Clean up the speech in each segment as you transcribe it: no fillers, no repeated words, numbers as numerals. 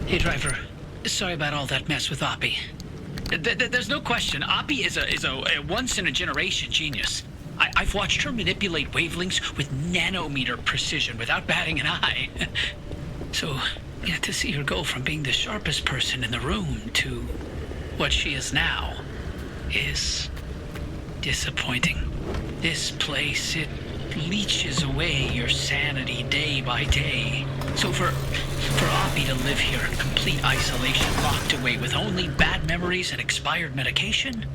Hey, driver. Sorry about all that mess with Oppie. There's no question. Oppie is a once-in-a-generation genius. I've watched her manipulate wavelengths with nanometer precision without batting an eye. So, yeah, to see her go from being the sharpest person in the room to what she is now is disappointing. This place, it leeches away your sanity day by day. So for Oppie to live here in complete isolation, locked away with only bad memories and expired medication,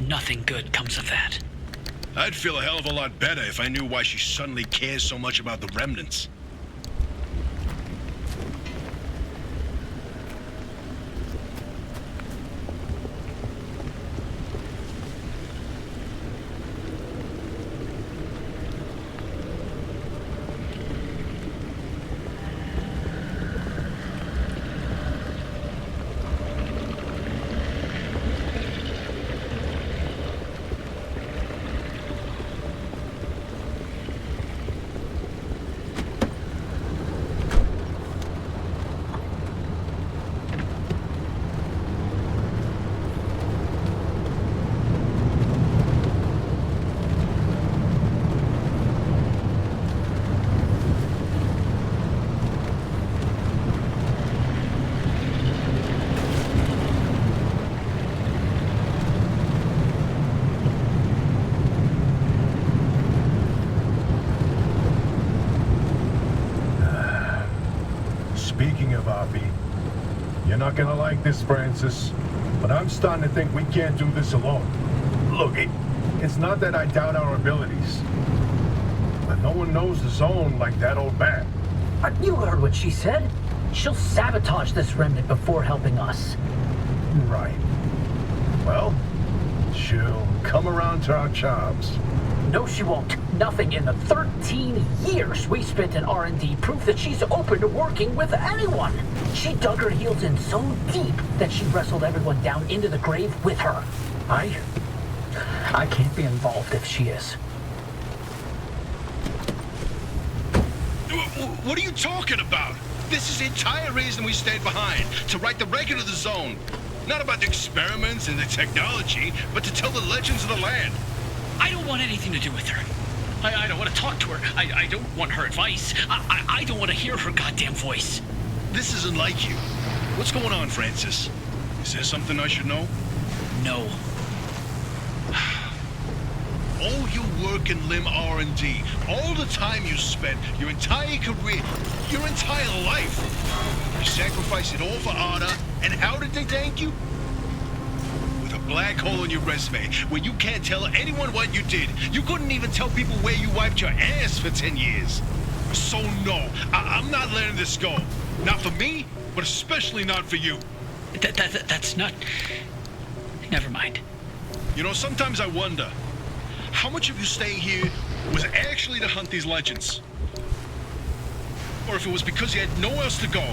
nothing good comes of that. I'd feel a hell of a lot better if I knew why she suddenly cares so much about the remnants. Speaking of Oppie, you're not gonna like this, Francis, but I'm starting to think we can't do this alone. Look, it's not that I doubt our abilities, but no one knows the zone like that old bat. You heard what she said. She'll sabotage this remnant before helping us. Right. Well, she'll come around to our charms. No, she won't. Nothing in the 13 years we spent in R&D proof that she's open to working with anyone. She dug her heels in so deep that she wrestled everyone down into the grave with her. I can't be involved if she is. What are you talking about? This is the entire reason we stayed behind, to write the record of the zone. Not about the experiments and the technology, but to tell the legends of the land. I don't want anything to do with her. I don't want to talk to her. I don't want her advice. I don't want to hear her goddamn voice. This isn't like you. What's going on, Francis? Is there something I should know? No. All your work in limb R&D, all the time you spent, your entire career, your entire life. You sacrificed it all for honor, and how did they thank you? With a black hole in your resume, where you can't tell anyone what you did. You couldn't even tell people where you wiped your ass for 10 years. So no, I'm not letting this go. Not for me, but especially not for you. That's not... Never mind. You know, sometimes I wonder, how much of you staying here was actually to hunt these legends? Or if it was because you had nowhere else to go.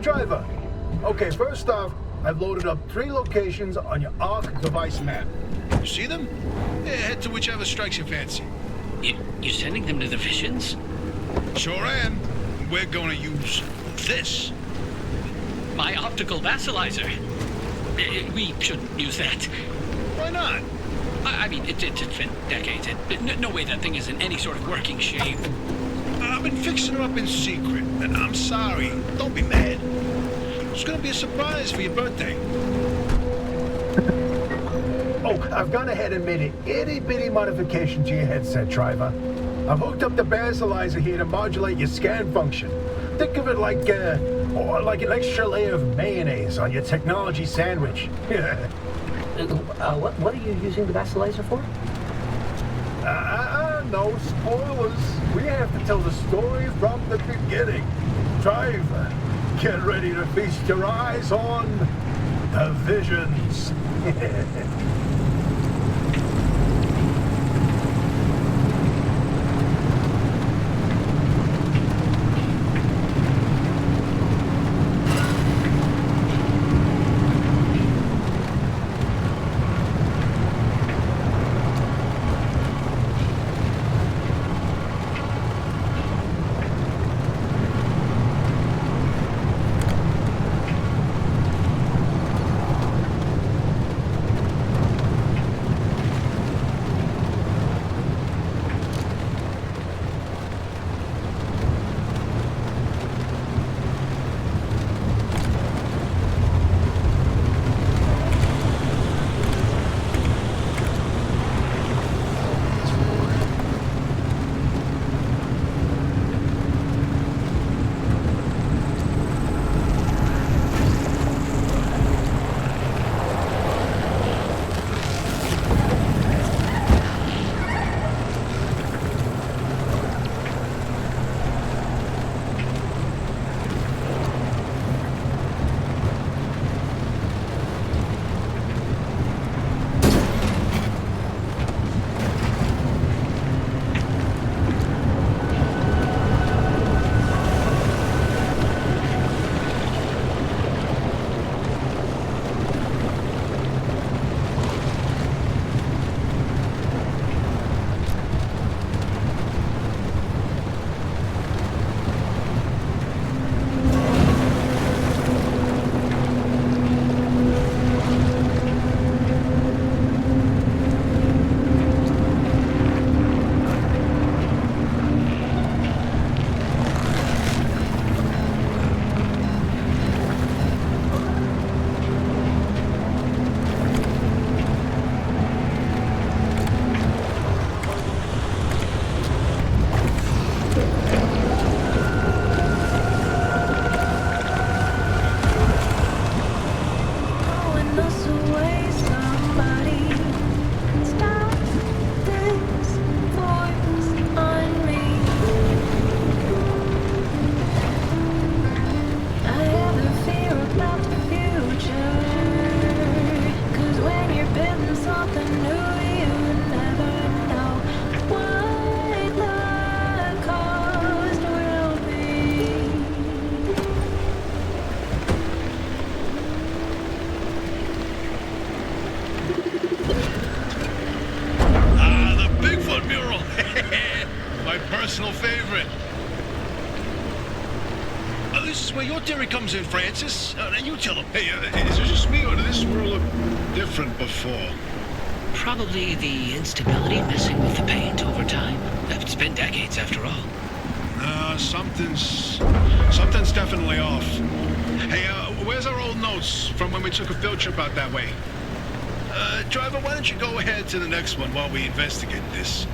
driver. Okay, first off, I've loaded up 3 locations on your ARC device map. You see them? Yeah, head to whichever strikes your fancy. You're sending them to the visions? Sure am. We're gonna use this. My optical vassalizer. We shouldn't use that. Why not? I mean, it's been decades. No way that thing is in any sort of working shape. I've been fixing her up in secret, and I'm sorry. Don't be mad. It's gonna be a surprise for your birthday. Oh, I've gone ahead and made an itty-bitty modification to your headset, driver. I've hooked up the basilizer here to modulate your scan function. Think of it like an extra layer of mayonnaise on your technology sandwich. What are you using the vassalizer for? No spoilers. We have to tell the story from the beginning. Driver, get ready to feast your eyes on the visions. personal favorite. This is where your theory comes in, Francis. Now you tell him. Hey, is it just me, or did this world look different before? Probably the instability messing with the paint over time. It's been decades after all. Something's definitely off. Hey, where's our old notes from when we took a field trip out that way? Driver, why don't you go ahead to the next one while we investigate this?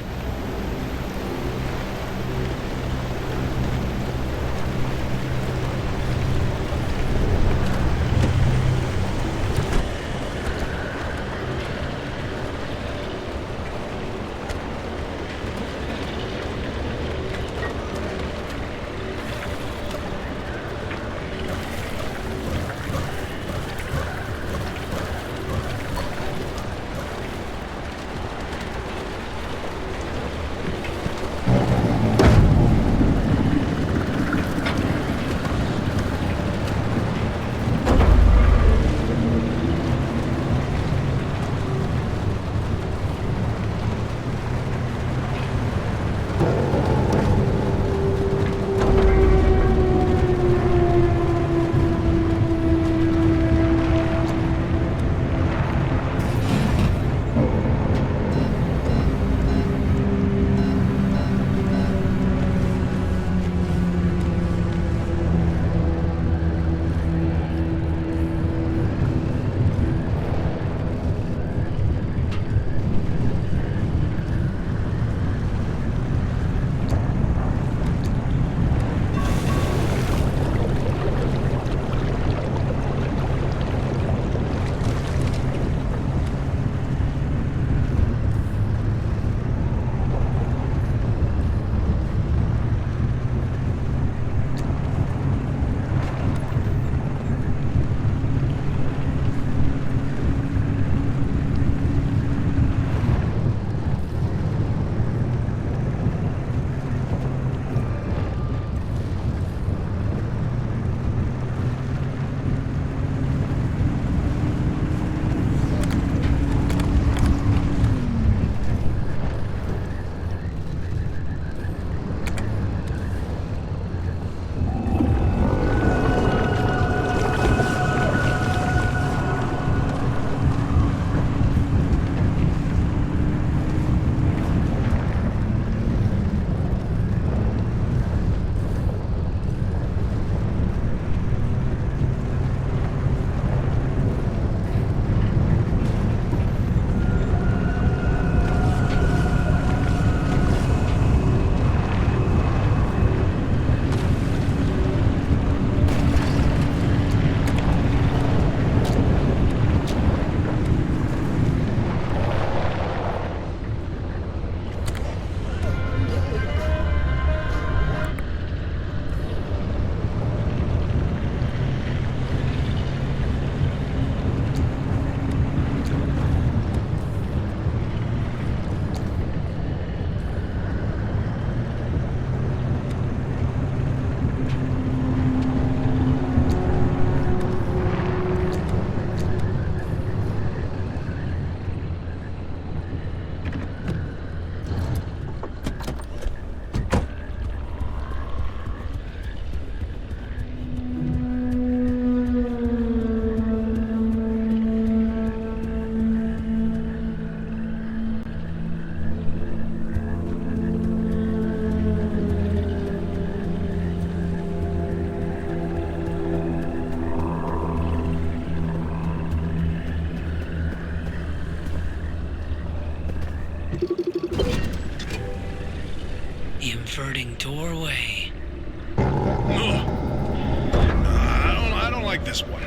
last one.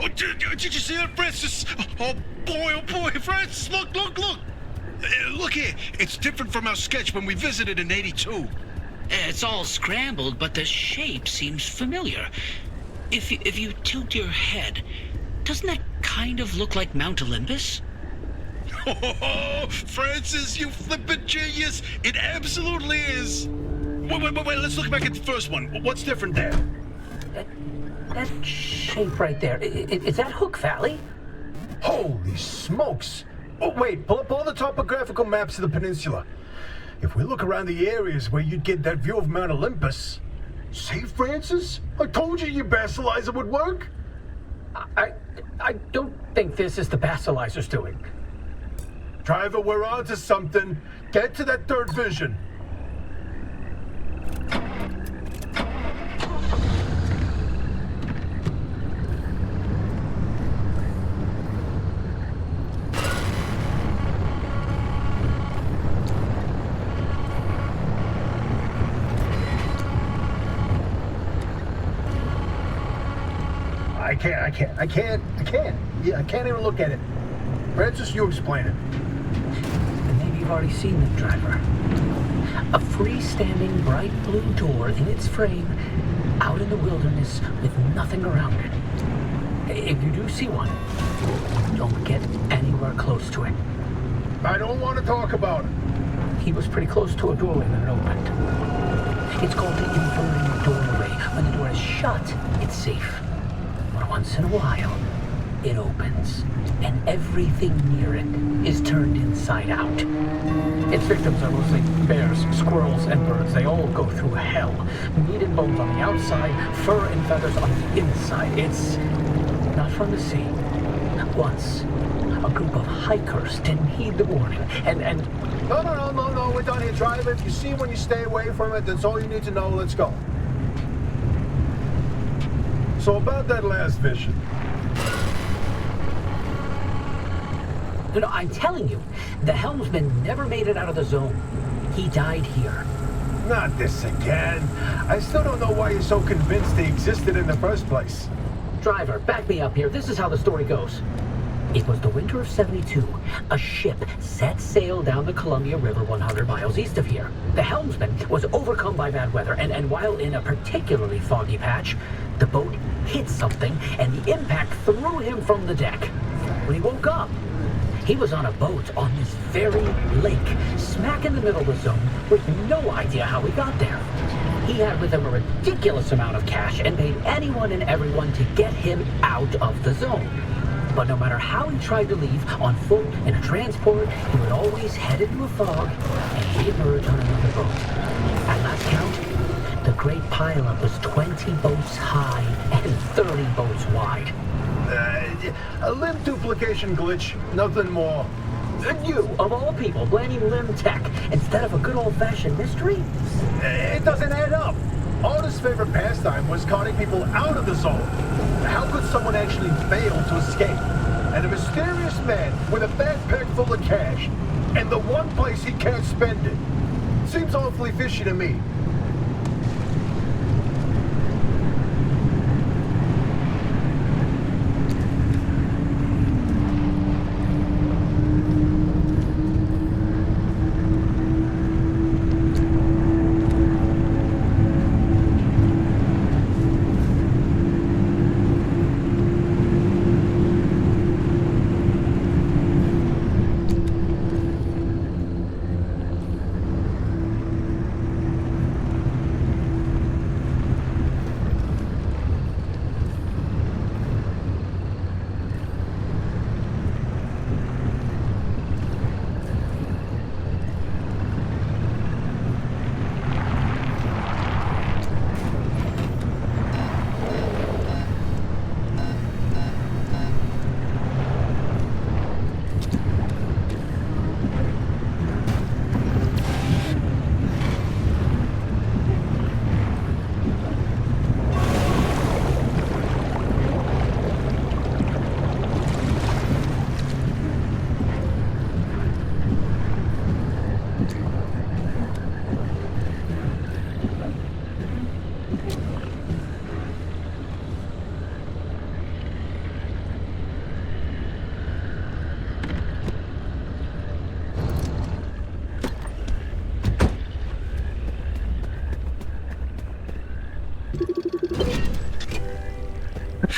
Oh, did you see that, Francis? Oh boy, Francis, look! Look here, it's different from our sketch when we visited in '82. It's all scrambled, but the shape seems familiar. If you tilt your head, doesn't that kind of look like Mount Olympus? Oh, Francis, you flippin' genius! It absolutely is. Wait, let's look back at the first one. What's different there? That shape right there, is that Hook Valley? Holy smokes! Oh, wait, pull up all the topographical maps of the peninsula. If we look around the areas where you'd get that view of Mount Olympus... See, Francis? I told you your basilizer would work. I don't think this is the Basilisers doing. Driver, we're on to something. Get to that third vision. I can't. Yeah, I can't even look at it. Francis, you explain it. Maybe you've already seen them, driver. A freestanding bright blue door in its frame, out in the wilderness with nothing around it. If you do see one, don't get anywhere close to it. I don't want to talk about it. He was pretty close to a doorway when it opened. It's called the inverted doorway. When the door is shut, it's safe. But once in a while, it opens, and everything near it is turned inside out. Its victims are mostly bears, squirrels, and birds. They all go through hell. Meat and bones on the outside, fur and feathers on the inside. It's not fun to see. Once, a group of hikers didn't heed the warning, and... No, we're done here, driver. If you see one, you stay away from it. That's all you need to know. Let's go. So about that last vision. No, I'm telling you, the helmsman never made it out of the zone. He died here. Not this again. I still don't know why you're so convinced he existed in the first place. Driver, back me up here. This is how the story goes. It was the winter of '72. A ship set sail down the Columbia River 100 miles east of here. The helmsman was overcome by bad weather, and while in a particularly foggy patch, the boat hit something, and the impact threw him from the deck. When he woke up, he was on a boat on this very lake, smack in the middle of the zone, with no idea how he got there. He had with him a ridiculous amount of cash and paid anyone and everyone to get him out of the zone. But no matter how he tried to leave, on foot, in a transport, he would always head into a fog and re-emerge on another boat. At last count, the great pileup was 20 boats high and 30 boats wide. A limb duplication glitch, nothing more. And you, of all people, blaming limb tech instead of a good old-fashioned mystery? It doesn't add up. Arda's favorite pastime was carting people out of the zone. How could someone actually fail to escape? And a mysterious man with a backpack full of cash, and the one place he can't spend it. Seems awfully fishy to me.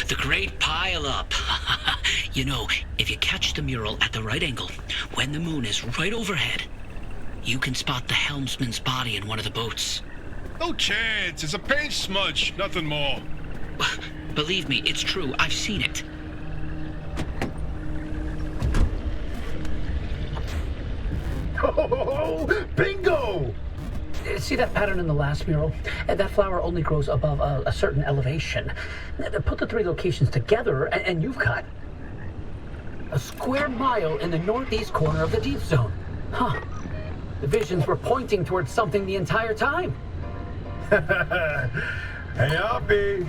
The great pile up. You know, if you catch the mural at the right angle, when the moon is right overhead, you can spot the helmsman's body in one of the boats. No chance. It's a paint smudge, nothing more. Believe me, it's true. I've seen it. Oh, bingo! See that pattern in the last mural? That flower only grows above a certain elevation. Put the 3 locations together, and you've got a square mile in the northeast corner of the deep zone. Huh. The visions were pointing towards something the entire time. Hey, Oppie,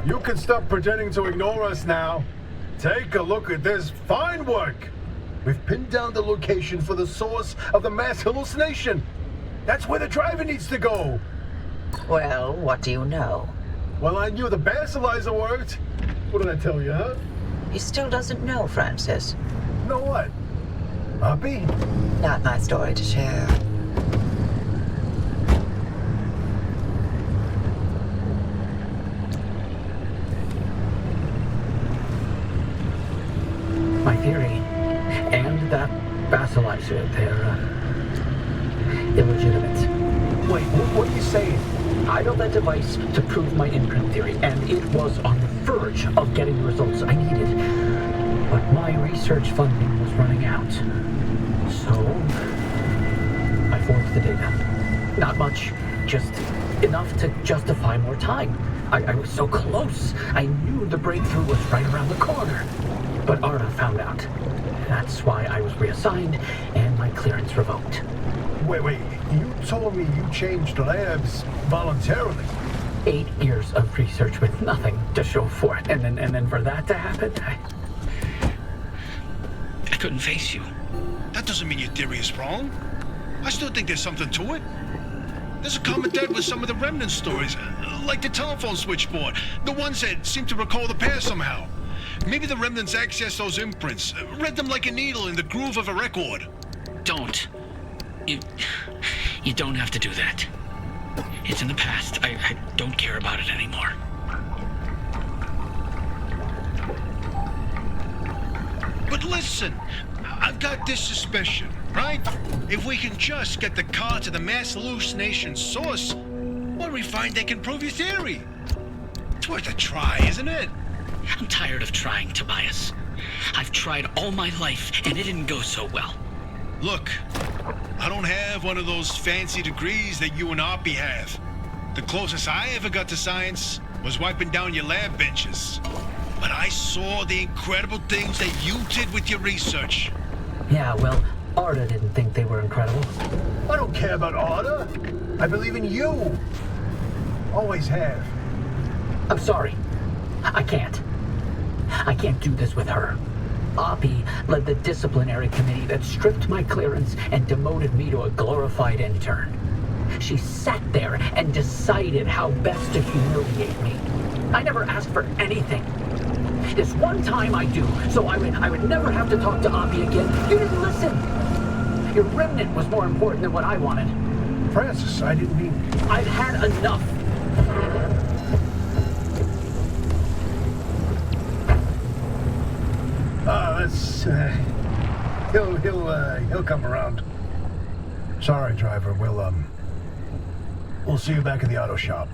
you can stop pretending to ignore us now. Take a look at this fine work. We've pinned down the location for the source of the mass hallucination. That's where the driver needs to go. Well, what do you know? Well, I knew the basilizer worked. What did I tell you, huh? He still doesn't know, Francis. Know what? Oppie? Not my story to share. My theory, and that basilizer, they're illegitimate. Wait, what are you saying? I built that device to prove my imprint theory, and it was on the verge of getting the results I needed. But my research funding was running out. So, I forged the data. Not much, just enough to justify more time. I was so close. I knew the breakthrough was right around the corner. But Arda found out. That's why I was reassigned and my clearance revoked. Wait, you told me you changed labs voluntarily. 8 years of research with nothing to show for it, and then for that to happen, I couldn't face you. That doesn't mean your theory is wrong. I still think there's something to it. There's a common thread with some of the remnant stories, like the telephone switchboard, the ones that seem to recall the past somehow. Maybe the remnants accessed those imprints, read them like a needle in the groove of a record. Don't. You don't have to do that. It's in the past. I don't care about it anymore. But listen, I've got this suspicion, right? If we can just get the car to the mass hallucination source, what do we find that can prove your theory? It's worth a try, isn't it? I'm tired of trying, Tobias. I've tried all my life, and it didn't go so well. Look, I don't have one of those fancy degrees that you and Oppie have. The closest I ever got to science was wiping down your lab benches. But I saw the incredible things that you did with your research. Yeah, well, Arda didn't think they were incredible. I don't care about Arda. I believe in you. Always have. I'm sorry. I can't do this with her. Oppie led the disciplinary committee that stripped my clearance and demoted me to a glorified intern. She sat there and decided how best to humiliate me. I never asked for anything. This one time I do, so I would never have to talk to Oppie again. You didn't listen. Your remnant was more important than what I wanted. Francis, I didn't mean... I've had enough. He'll come around. Sorry, driver. We'll see you back in the auto shop.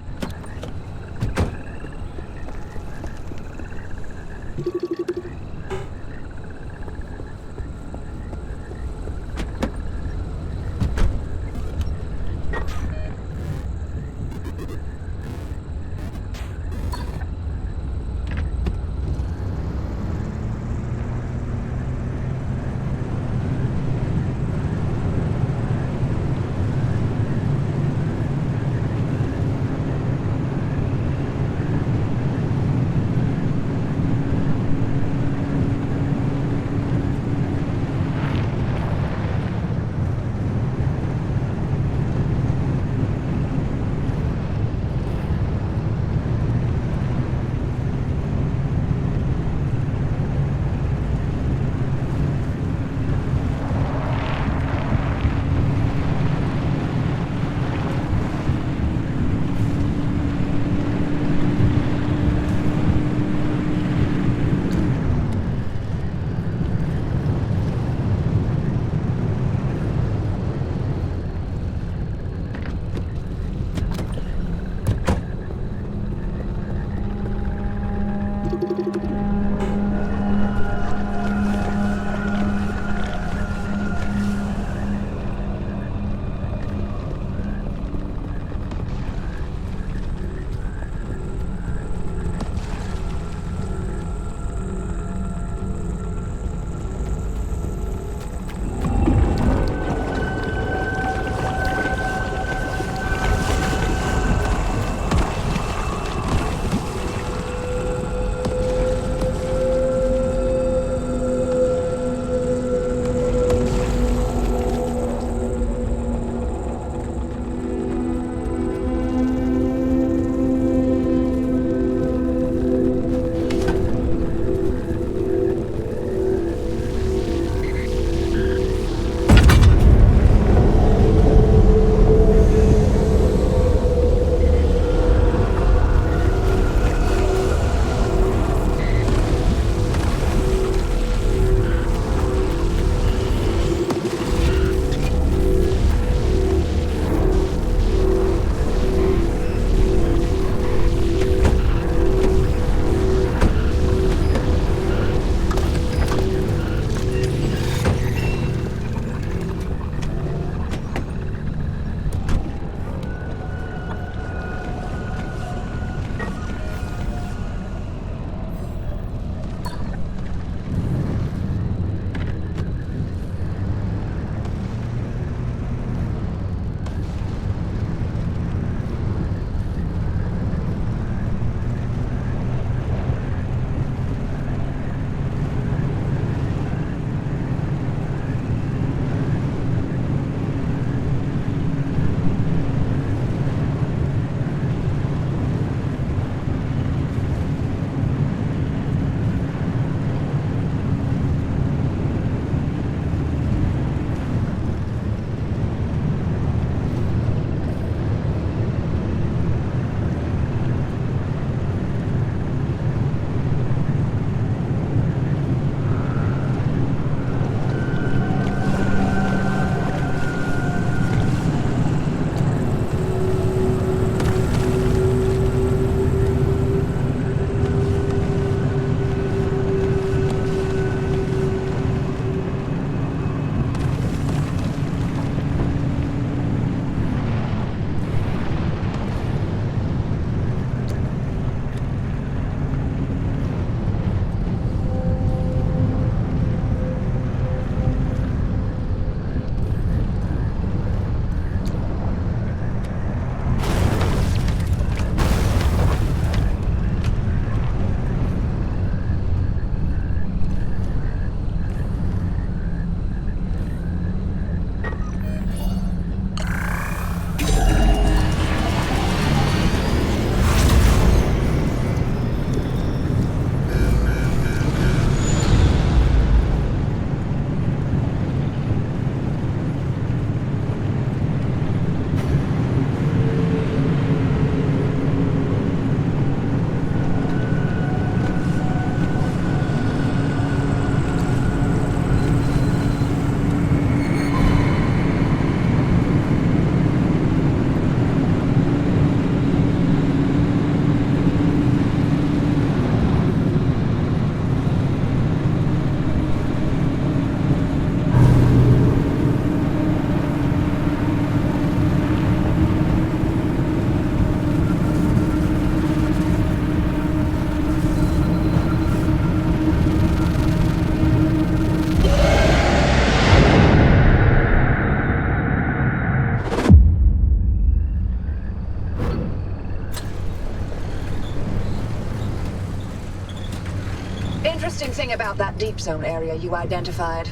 interesting thing about that deep zone area you identified.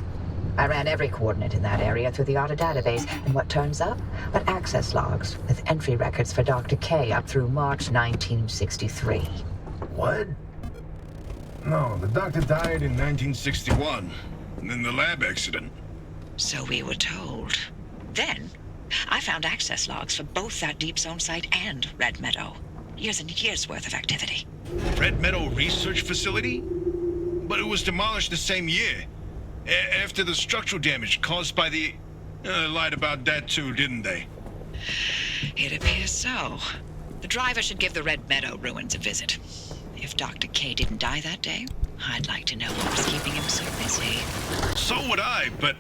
I ran every coordinate in that area through the auto database, and what turns up? But access logs with entry records for Dr. K up through March 1963. What? No, the doctor died in 1961. And then the lab accident. So we were told. Then, I found access logs for both that deep zone site and Red Meadow. Years and years worth of activity. Red Meadow Research Facility? But it was demolished the same year. After the structural damage caused by the... lied about that too, didn't they? It appears so. The driver should give the Red Meadow ruins a visit. If Dr. K didn't die that day, I'd like to know what was keeping him so busy. So would I, but...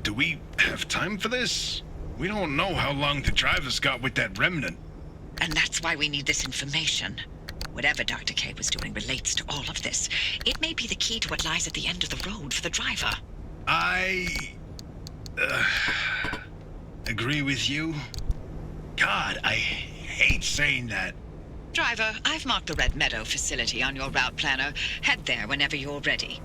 do we have time for this? We don't know how long the driver's got with that remnant. And that's why we need this information. Whatever Dr. K was doing relates to all of this. It may be the key to what lies at the end of the road for the driver. I... agree with you. God, I hate saying that. Driver, I've marked the Red Meadow facility on your route planner. Head there whenever you're ready.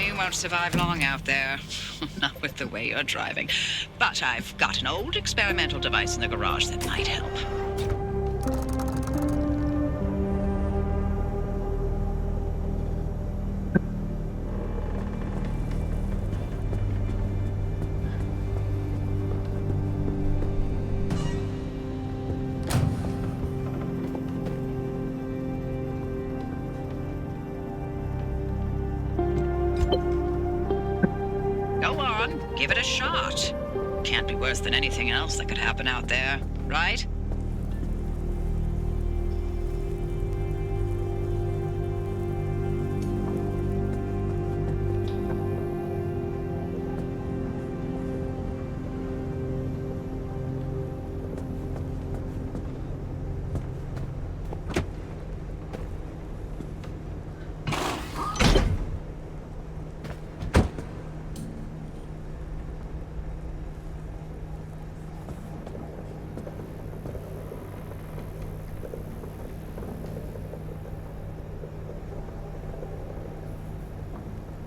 You won't survive long out there. Not with the way you're driving. But I've got an old experimental device in the garage that might help. Give it a shot. Can't be worse than anything else that could happen out there, right?